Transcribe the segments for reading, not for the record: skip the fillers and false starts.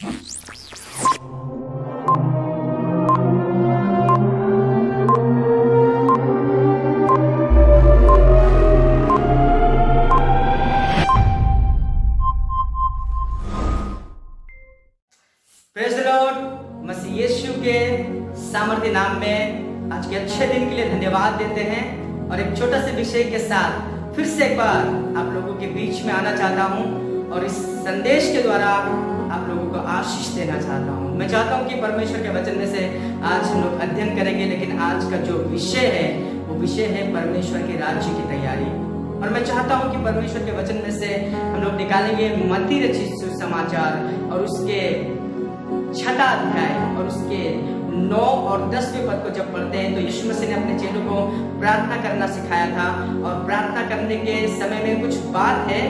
Praise the lord. मसीह यीशु के सामर्थ्य नाम में आज के अच्छे दिन के लिए धन्यवाद देते हैं और एक छोटा से विषय के साथ फिर से एक बार आप लोगों के बीच में आना चाहता हूं और इस संदेश के द्वारा आप लोगों को आशीष देना चाहता हूं। मैं चाहता हूं कि परमेश्वर के वचन में से आज हम लोग अध्ययन करेंगे, लेकिन आज का जो विषय है वो विषय है परमेश्वर के राज्य की तैयारी। और मैं चाहता हूं कि परमेश्वर के वचन में से हम लोग निकालेंगे मत्ती रचित सुसमाचार और उसके 6वां अध्याय और उसके 9 और 10वें पद को जब पढ़ते हैं तो यीशु मसीह ने अपने चेलों को प्रार्थना करना सिखाया था। और प्रार्थना करने के समय में कुछ बात है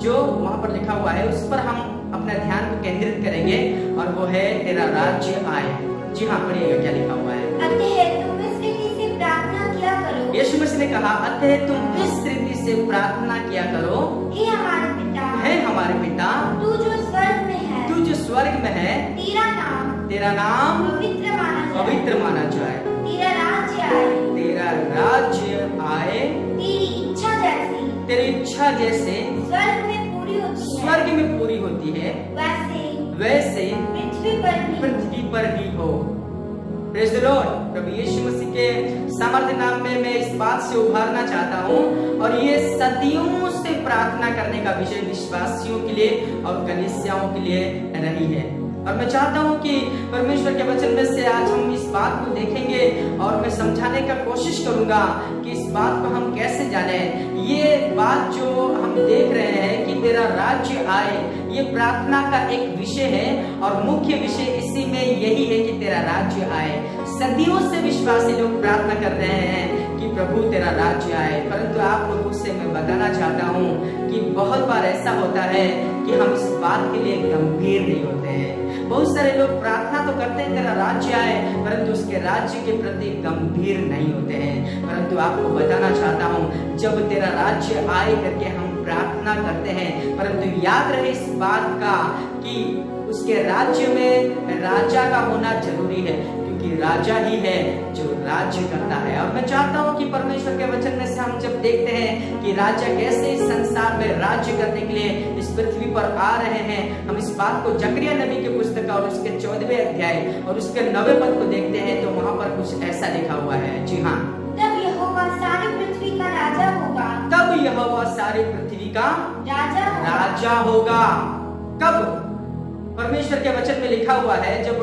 जो वहां पर लिखा हुआ है, उस पर हम अपना ध्यान को केंद्रित करेंगे और वो है तेरा राज्य आए। जी हाँ, पढ़िएगा क्या लिखा हुआ है। अतः तुम इस रीति से प्रार्थना किया करो। यीशु मसीह ने कहा, अतः तुम इस रीति से प्रार्थना किया करो, हे हमारे पिता, हे हमारे पिता, तू जो स्वर्ग में है, तू जो स्वर्ग में है, तेरा नाम पवित्र माना जाए, तेरा राज्य आए, तेरा राज्य आए, तेरी इच्छा जैसे स्वर्ग में पूरी होती है, वैसे पृथ्वी पर भी हो। Praise the lord. प्रभु यीशु मसीह के सामर्थ्य नाम में मैं इस बात से उभारना चाहता हूँ और ये सदियों से प्रार्थना करने का विषय विश्वासियों के लिए और कलीसियाओं के लिए रही है। और मैं चाहता हूं कि परमेश्वर के वचन में से आज हम इस बात को देखेंगे और मैं समझाने का कोशिश करूंगा कि इस बात को हम कैसे जाने। ये बात जो हम देख रहे हैं कि तेरा राज्य आए, ये प्रार्थना का एक विषय है और मुख्य विषय इसी में यही है कि तेरा राज्य आए। सदियों से विश्वासी लोग प्रार्थना कर रहे हैं कि प्रभु तेरा राज्य आए, परंतु आप लोगों से मैं बताना चाहता हूँ कि बहुत बार ऐसा होता है कि हम इस बात के लिए गंभीर नहीं होते हैं। बहुत सारे लोग प्रार्थना तो करते हैं तेरा राज्य आए, परंतु उसके राज्य के प्रति गंभीर नहीं होते हैं। परंतु आपको बताना चाहता हूँ, जब तेरा राज्य आए करके हम प्रार्थना करते हैं, परंतु याद रहे इस बात का कि उसके राज्य में राजा का होना जरूरी है, क्योंकि राजा ही है जो राज्य करता है। और मैं चाहता हूँ कि परमेश्वर के वचन में से हम जब देखते हैं कि राजा कैसे इस संसार में राज्य करने के लिए इस पृथ्वी पर आ रहे हैं, हम इस बात को जकरिया नबी के पुस्तक और उसके 14वें अध्याय और उसके 9वें पद को देखते हैं तो वहां पर कुछ ऐसा लिखा हुआ है। जी हाँ, तब यहोवा सारी पृथ्वी का राजा होगा। तब यहोवा सारी पृथ्वी का राजा होगा। कब? परमेश्वर के वचन में लिखा हुआ है, जब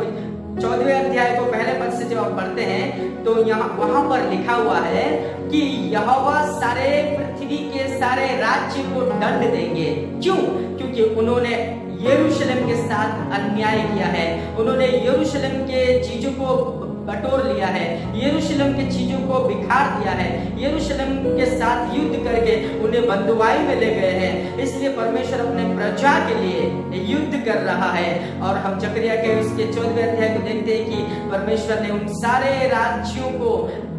14वें अध्याय को पहले पद से जब आप पढ़ते हैं तो यहाँ वहां पर लिखा हुआ है कि यहोवा सारे पृथ्वी के सारे राज्य को दंड देंगे। क्यों? क्योंकि उन्होंने यरूशलेम के साथ अन्याय किया है, उन्होंने यरूशलेम के चीजों को बटोर लिया है, यरूशलेम के चीजों को बिखार दिया है, यरूशलेम के साथ युद्ध करके उन्हें बंधुआई में ले गए हैं। इसलिए परमेश्वर अपने प्रजा के लिए युद्ध कर रहा है। और हम जकरिया के उसके 14वें अध्याय को देखते हैं कि परमेश्वर ने उन सारे राज्यों को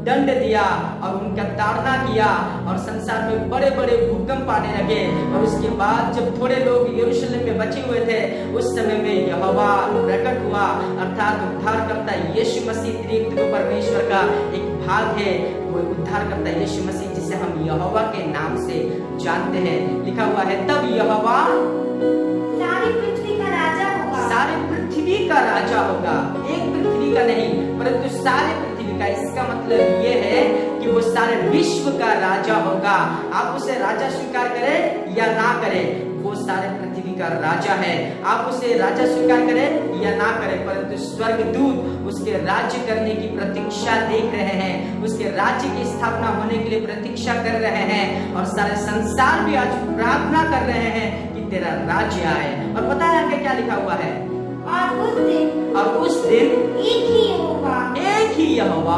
दंड दिया और उनका ताड़ना किया और संसार में बड़े बड़े भूकंप आने लगे। और उसके बाद जब थोड़े लोग यरूशलेम में बचे हुए थे, उस समय में यहोवा प्रकट हुआ, अर्थात उद्धारकर्ता यीशु मसीह त्रिएक परमेश्वर का एक भाग है, वो उद्धारकर्ता यीशु मसीह जिसे हम यहोवा के नाम से जानते हैं। लिखा हुआ है, तब यहोवा सारी पृथ्वी का राजा होगा। सारी पृथ्वी का राजा होगा, एक पृथ्वी का नहीं परंतु सारे पृथ्वी का। इसका मतलब ये है कि वो सारे विश्व का राजा होगा। आप उसे राजा स्वीकार करें या ना करें, वो सारे पृथ्वी का राजा है। आप उसे राजा स्वीकार करें या ना करें, परंतु स्वर्गदूत उसके राज्य करने की प्रतीक्षा देख रहे हैं, उसके राज्य की स्थापना होने के लिए प्रतीक्षा कर रहे हैं। और सारे संसार भी आज प्रार्थना कर रहे हैं कि तेरा राज्य आए। और पता है आगे क्या लिखा हुआ है? और उस दिन एक ही यहोवा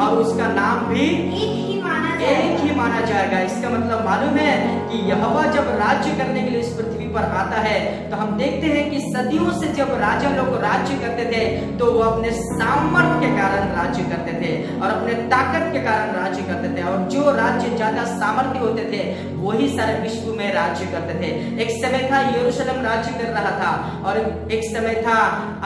और उसका नाम भी एक ही माना जाएगा। इसका मतलब मालूम है कि यहोवा जब राज्य करने के लिए इस पृथ्वी पर आता है तो हम देखते हैं कि सदियों से जब राजा लोग राज्य करते थे तो वो अपने सामर्थ्य के कारण राज्य करते थे और अपने ताकत के कारण राज्य करते थे, और जो राज्य ज्यादा सामर्थ्य होते थे वही सारे विश्व में राज्य करते थे। एक समय था यरूशलेम राज्य कर रहा था, और एक समय था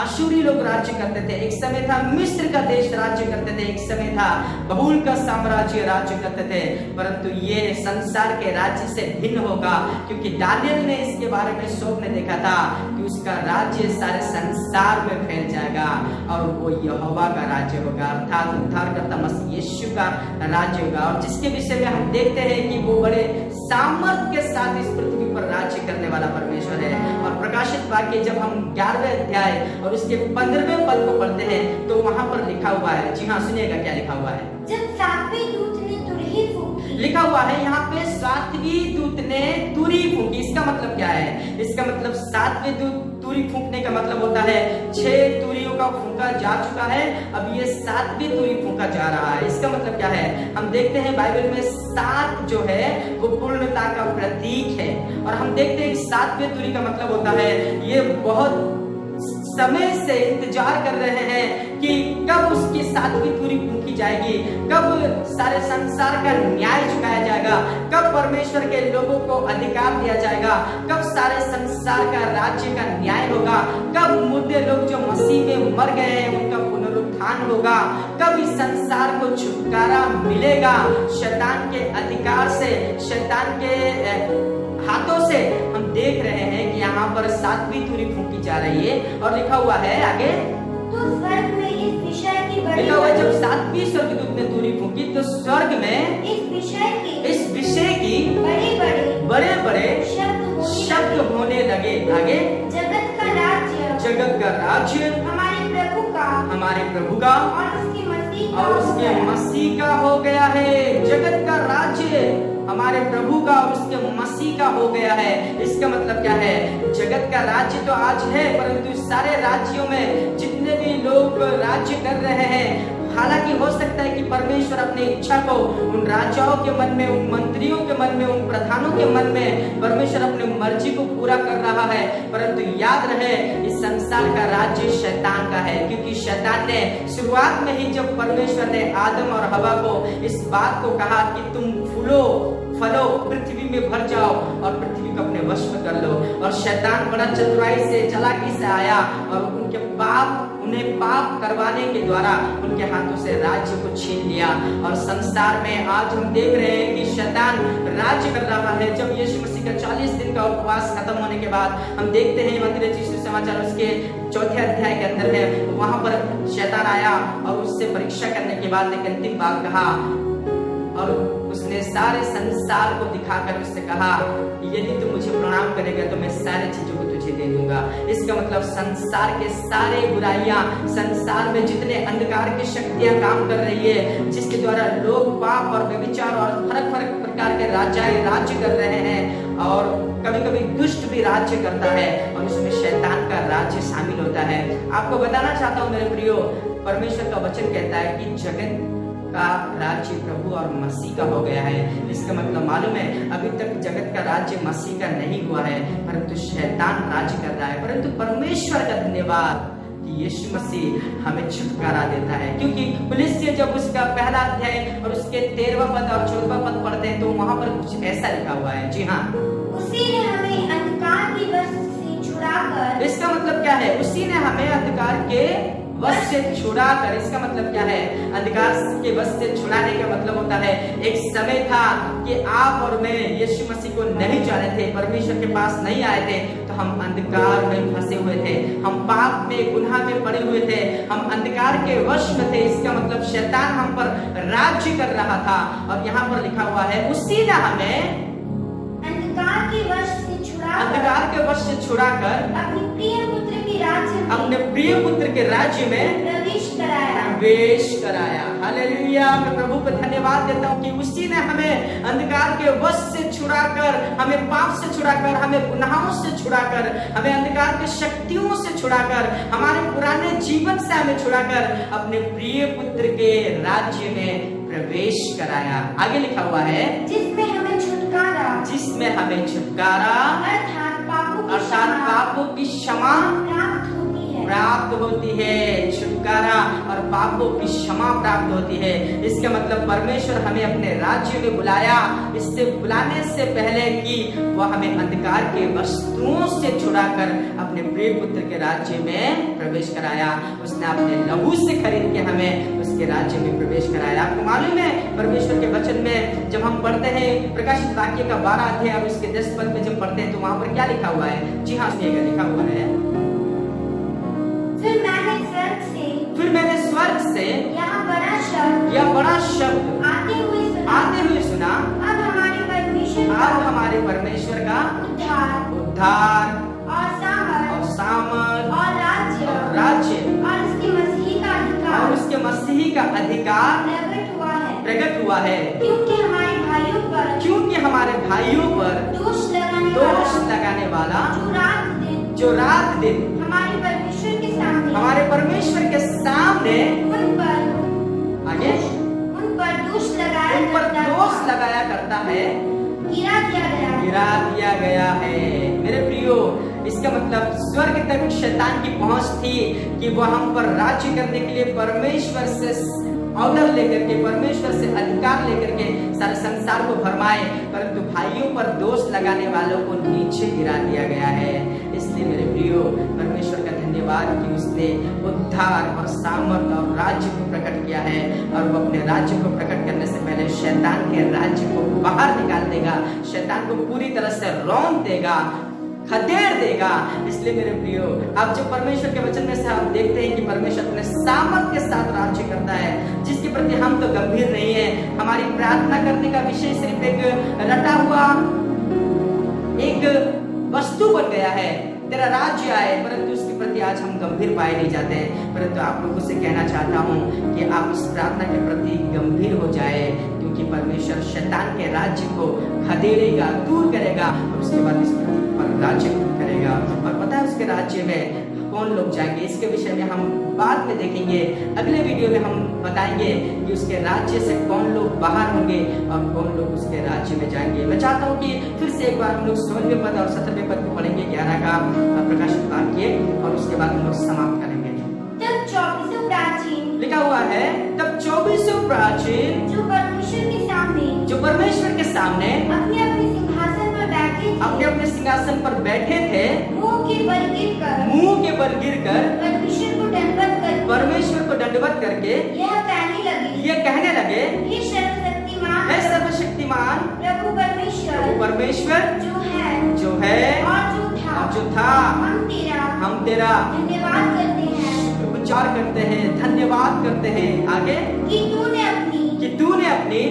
अशूरी लोग राज्य करते थे, एक समय था मिस्र का देश राज्य करते थे, एक समय था बबूल का साम्राज्य राज्य करते थे। परंतु ये संसार के राज्य से भिन्न होगा, क्योंकि दानियल ने इसके बारे में स्वप्न देखा था कि उसका राज्य सारे संसार में फैल जाएगा और वो यहोवा का राज्य होगा, अर्थात उद्धारकर्ता मसीह यीशु का राज्य होगा, और जिसके विषय में हम देखते हैं कि वो बड़े सामर्थ्य के साथ इस पृथ्वी पर राज्य करने वाला परमेश्वर है। और प्रकाशित वाक्य जब हम 11वें अध्याय और उसके 15वें पद को पढ़ते हैं तो वहां पर लिखा हुआ है, जी हाँ सुनिएगा क्या लिखा हुआ है। जब सातवें दूत ने तुरही फूंकी, लिखा हुआ है यहाँ पे सातवीं दूत ने तुरी फूंकी। इसका मतलब क्या है? इसका मतलब सातवें दूत तुरी फूंकने का मतलब होता है 6 तुरियों का फूंका जा चुका है, अब ये 7वीं तुरी फूंका जा रहा है। इसका मतलब क्या है? हम देखते हैं बाइबल में 7 जो है वो पूर्णता का प्रतीक है, और हम देखते हैं कि 7वें तुरी का मतलब होता है ये बहुत समय से इंतजार कर रहे हैं कि कब उसकी 7वीं तुरी फूंकी जाएगी, कब सारे संसार का न्याय चुकाया जाएगा, कब परमेश्वर के लोगों को अधिकार दिया जाएगा, कब सारे संसार का राज्य का न्याय होगा, कब मुर्दे लोग जो मसीह में मर गए हैं उनका पुनरुत्थान होगा, कब इस संसार को छुटकारा मिलेगा शैतान के अधिकार से, शैतान के हाथों से। हम देख रहे हैं कि यहाँ पर 7वीं तुरी फूंकी जा रही है, और लिखा हुआ है आगे, तो स्वर्ग में इस विषय की बड़ी लिखा हुआ है जब 7वीं स्वर्गदूत ने तुरी फूंकी तो स्वर्ग में इस विषय की बड़े बड़े शब्द होने लगे। आगे, जगत का राज्य हमारे प्रभु का और उसके मसीह का हो गया है। जगत का राज्य हमारे प्रभु का और उसके मसीह का हो गया है। इसका मतलब क्या है? जगत का राज्य तो आज है, परंतु सारे राज्यों में जितने भी लोग राज्य कर रहे हैं, हालांकि हो सकता है कि परमेश्वर अपनी इच्छा को उन राजाओं के मन में, उन मंत्रियों के मन में, उन प्रधानों के मन में परमेश्वर अपनी मर्जी को पूरा कर रहा है, परंतु याद रहे इस संसार का राज्य शैतान का है, क्योंकि शैतान ने शुरुआत में ही जब परमेश्वर ने आदम और हवा को इस बात को कहा कि तुम फलो पृथ्वी में भर जाओ और पृथ्वी को अपने वश में कर लो, और शैतान बड़ा चतुराई से, चालाकी से आया और उन्हें पाप करवाने के द्वारा उनके हाथों से राज्य को छीन लिया। और संसार में आज हम देख रहे हैं कि शैतान राज्य कर रहा है। जब यीशु मसीह का 40 दिन का उपवास खत्म होने के बाद हम देखते हैं मत्ती सुसमाचार उसके 4थे अध्याय के अंदर है, वहां पर शैतान आया और उससे परीक्षा करने के बाद एक अंतिम बात कहा, और उसने सारे संसार को दिखाकर उससे कहा यदि तू मुझे प्रणाम करेगा तो मैं सारी चीजों को तुझे दे दूंगा। इसका मतलब संसार के सारे बुराइयां, संसार में जितने अंधकार की शक्तियां काम कर रही है, जिसके द्वारा लोग पाप और व्यभिचार और फर्क प्रकार के राज्य कर रहे हैं, और कभी कभी दुष्ट भी राज्य करता है और उसमें शैतान का राज्य शामिल होता है। आपको बताना चाहता हूँ मेरे प्रियो, परमेश्वर का वचन कहता है कि जगत का राज्य प्रभु और मसीह का हो गया है। इसका मतलब मालूम है अभी तक जगत का राज्य मसीह का नहीं हुआ है, परंतु शैतान राज्य कर रहा है। परंतु परमेश्वर का धन्यवाद कि यीशु मसीह हमें छुटकारा देता है, क्योंकि कुलिस्सी जब उसका पहला अध्याय और उसके 13वां पद और 14वां पद पढ़ते हैं तो वहां पर कुछ ऐसा लिखा हुआ है। जी हाँ, उसी ने हमें अंधकार की वश से छुड़ाकर। इसका मतलब क्या है? उसी ने हमें अंधकार के वश से छुड़ाकर। इसका मतलब क्या है? अंधकार के वश से छुड़ाने का मतलब होता है एक समय था कि आप और मैं यीशु मसीह को नहीं जाने थे, परमेश्वर के पास नहीं आए थे, तो हम अंधकार में फंसे हुए थे, हम पाप में, गुनाह में पड़े हुए थे, हम अंधकार के वश में थे। इसका मतलब शैतान हम पर राज्य कर रहा था, और यहाँ पर लिखा हुआ है उसी ने हमें अंधकार के वश से छुड़ाकर अपने प्रिय पुत्र के राज्य में प्रवेश कराया। हालेलुया। मैं प्रभु को धन्यवाद देता हूँ कि उसी ने हमें अंधकार के वश से छुड़ाकर, हमें पाप से छुड़ाकर, हमें गुनाहों से छुड़ाकर, हमें अंधकार की शक्तियों से छुड़ाकर, हमारे पुराने जीवन से हमें छुड़ाकर अपने प्रिय पुत्र के राज्य में प्रवेश कराया। आगे लिखा हुआ है जिसमें हमें छुटकारा अर्थात अर्थात पापों की क्षमा प्राप्त होती है, छुटकारा और पापों की क्षमा प्राप्त होती है। इसका मतलब परमेश्वर हमें अपने राज्य में बुलाया, इससे बुलाने से पहले कि वह हमें अंधकार के वस्तुओं से छुड़ाकर अपने प्रिय पुत्र के राज्य में प्रवेश कराया। उसने अपने लहू से खरीद के हमें उसके राज्य में प्रवेश कराया। आपको मालूम है परमेश्वर के वचन में जब हम पढ़ते हैं प्रकाशित वाक्य का 12 अध्याय और उसके 10 पद में जब पढ़ते हैं तो वहां पर क्या लिखा हुआ है? जी हाँ, लिखा हुआ है, फिर मैंने स्वर्ग से यह बड़ा शब्द आते हुए सुना, अब हमारे परमेश्वर का उद्धार और सामर्थ और राज्य और उसके मसीही का अधिकार प्रकट हुआ है, क्योंकि हमारे भाइयों पर दोष लगाने वाला जो रात दिन हमारे परमेश्वर के सामने उन पर दोष लगाया करता है, गिरा दिया गया है। मेरे प्रियो, इसका मतलब स्वर्ग तक शैतान की पहुंच थी कि वह हम पर राज्य करने के लिए परमेश्वर से ऑर्डर लेकर के, परमेश्वर से अधिकार लेकर के सारे संसार को भरमाए, परंतु भाइयों पर दोष लगाने वालों को नीचे गिरा दिया गया है। इसलिए मेरे प्रियो, परमेश्वर का धन्यवाद कि उसने उद्धार और सामर्थ और राज्य को प्रकट किया है, और वो अपने राज्य को प्रकट करने से पहले शैतान के राज्य को बाहर निकाल देगा, शैतान को पूरी तरह से रौंद देगा, खदेड़ देगा। इसलिए मेरे प्रियो, अब जब परमेश्वर के वचन में से हम देखते हैं कि परमेश्वर अपने सामर्थ के साथ राज्य करता है, जिसके प्रति हम तो गंभीर नहीं है। हमारी प्रार्थना करने का विषय सिर्फ एक रटा हुआ एक वस्तु बन गया है, तेरा राज्य आए, परंतु उसके प्रति आज हम गंभीर पाए नहीं जाते हैं। परंतु आप लोगों से कहना चाहता हूँ कि आप इस प्रार्थना के प्रति गंभीर हो जाए, क्योंकि परमेश्वर शैतान के राज्य को खदेड़ेगा, दूर करेगा, और उसके बाद इस पृथ्वी पर राज्य करेगा। और पता है उसके राज्य में कौन लोग जाएंगे, इसके विषय में हम बाद में देखेंगे। अगले वीडियो में हम बताएंगे कि उसके राज्य से कौन लोग बाहर होंगे और कौन लोग उसके राज्य में जाएंगे। मैं चाहता हूँ कि फिर से एक बार हम लोग 16वें पद और 17वें पद को पढ़ेंगे, 11 का प्रकाशित वाक्य, और उसके बाद हम लोग समाप्त करेंगे। तब 24 प्राचीन लिखा हुआ है, तब 24 प्राचीन जो परमेश्वर के सामने अपने अपने सिंहासन पर बैठे थे, मुंह के बल गिरकर परमेश्वर को दंडवत करके यह कहने लगे, हे सर्वशक्तिमान प्रभु परमेश्वर जो है और जो था, हम तेरा उच्चार करते हैं, धन्यवाद करते हैं। आगे कि तूने अपनी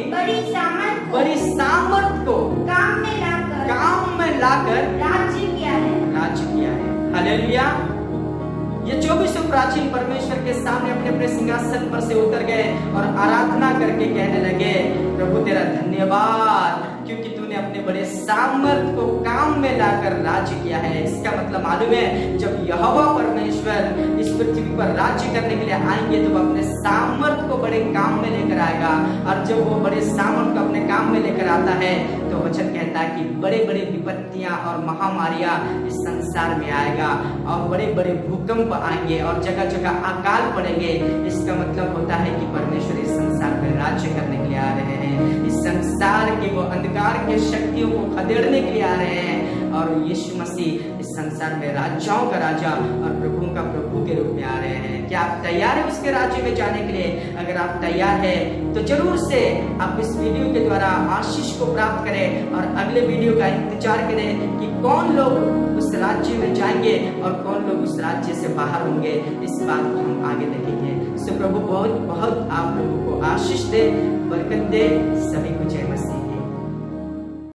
बड़ी सामर्थ को काम में लाकर राज्य किया है। हालेलुया। ये 24 प्राचीन परमेश्वर के सामने अपने अपने सिंहासन पर से उतर गए और आराधना करके कहने लगे, प्रभु तेरा धन्यवाद, क्योंकि तूने अपने बड़े सामर्थ को काम में लाकर राज्य किया है। इसका मतलब मालूम है, जब यहोवा परमेश्वर इस पृथ्वी पर राज्य करने के लिए आएंगे तो वो अपने सामर्थ को बड़े काम में लेकर आएगा, और जब वो बड़े सामर्थ को अपने काम में लेकर आता है तो वचन कहता है कि बड़े बड़े विपत्तियां और महामारियां इस संसार में आएगा, और बड़े बड़े भूकंप आएंगे और जगह जगह अकाल पड़ेंगे। इसका मतलब होता है कि परमेश्वर इस संसार में राज्य करने के लिए आ रहे हैं, इस संसार के वो अंधकार के शक्तियों को खदेड़ने के लिए आ रहे हैं, और यीशु मसीह इस संसार में राजाओं का राजा और प्रभु का प्रभु के रूप में आ रहे हैं। क्या आप तैयार हैं उसके राज्य में जाने के लिए? अगर आप तैयार हैं तो जरूर से आप इस वीडियो के द्वारा आशीष को प्राप्त करें, और अगले वीडियो का इंतजार करें कि कौन लोग उस राज्य में जाएंगे और कौन लोग उस राज्य से बाहर होंगे। इस बात को हम आगे देखेंगे। सो प्रभु बहुत बहुत आप लोगों को आशीष दे, बरकत दे,